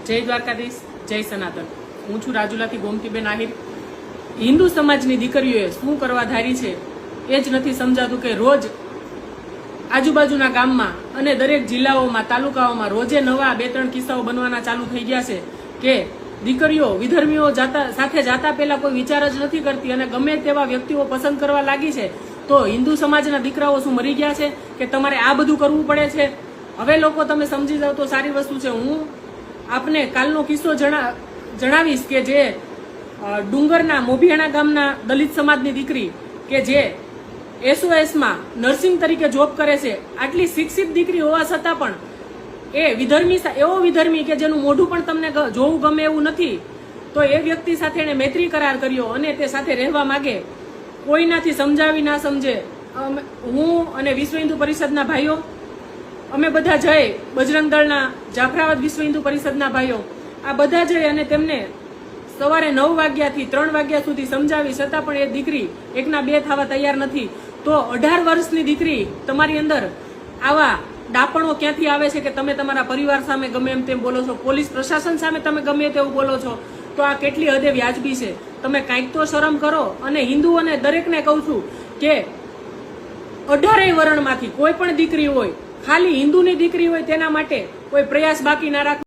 જય દ્વારકાધીશ, જય સનાતન। હું છું રાજુલાથી ગોમતીબેન આહિર। હિન્દુ સમાજની દીકરીઓએ શું કરવા ધારી છે એ જ નથી સમજાતું કે રોજ આજુબાજુના ગામમાં અને દરેક જિલ્લાઓમાં, તાલુકાઓમાં રોજે નવા 2-3 કિસ્સાઓ બનવાના ચાલુ થઈ ગયા છે કે દીકરીઓ વિધર્મીઓ સાથે જાતા પહેલા કોઈ વિચાર જ નથી કરતી અને ગમે તેવા વ્યક્તિઓ પસંદ કરવા લાગી છે। તો હિન્દુ સમાજના દીકરાઓ શું મરી ગયા છે કે તમારે આ બધું કરવું પડે છે? હવે લોકો તમે સમજી જાવ તો સારી વસ્તુ છે। હું આપને કાલનો કિસ્સો જણાવીશ કે જે ડુંગરના મોભિયાણા ગામના દલિત સમાજની દીકરી કે જે SOSમાં નર્સિંગ તરીકે જોબ કરે છે, આટલી શિક્ષિત દીકરી હોવા છતાં પણ એ એવો વિધર્મી કે જેનું મોઢું પણ તમને જોવું ગમે એવું નથી, તો એ વ્યક્તિ સાથે એને મૈત્રી કરાર કર્યો અને તે સાથે રહેવા માંગે। કોઈનાથી સમજાવી ના સમજે। હું અને વિશ્વ હિન્દુ પરિષદના ભાઈઓ અમે બધા જઈ, બજરંગ દળના, જાફરાબાદ વિશ્વ હિન્દુ પરિષદના ભાઈઓ આ બધા જઈ અને તેમને સવારે 9 વાગ્યાથી 3 વાગ્યા સુધી સમજાવી, છતાં પણ એ દીકરી એકના બે થવા તૈયાર નથી। તો 18 વર્ષની દીકરી તમારી અંદર આવા ડાપણો ક્યાંથી આવે છે કે તમે તમારા પરિવાર સામે ગમે એમ તેમ બોલો છો, પોલીસ પ્રશાસન સામે તમે ગમે તેવું બોલો છો? તો આ કેટલી હદે વ્યાજબી છે? તમે કાંઈક તો શરમ કરો। અને હિન્દુઓને દરેકને કહું છું કે 18 વર્ણમાંથી કોઈ પણ દીકરી હોય, ખાલી હિન્દુની દીકરી હોય તેના માટે કોઈ પ્રયાસ બાકી ના રાખો।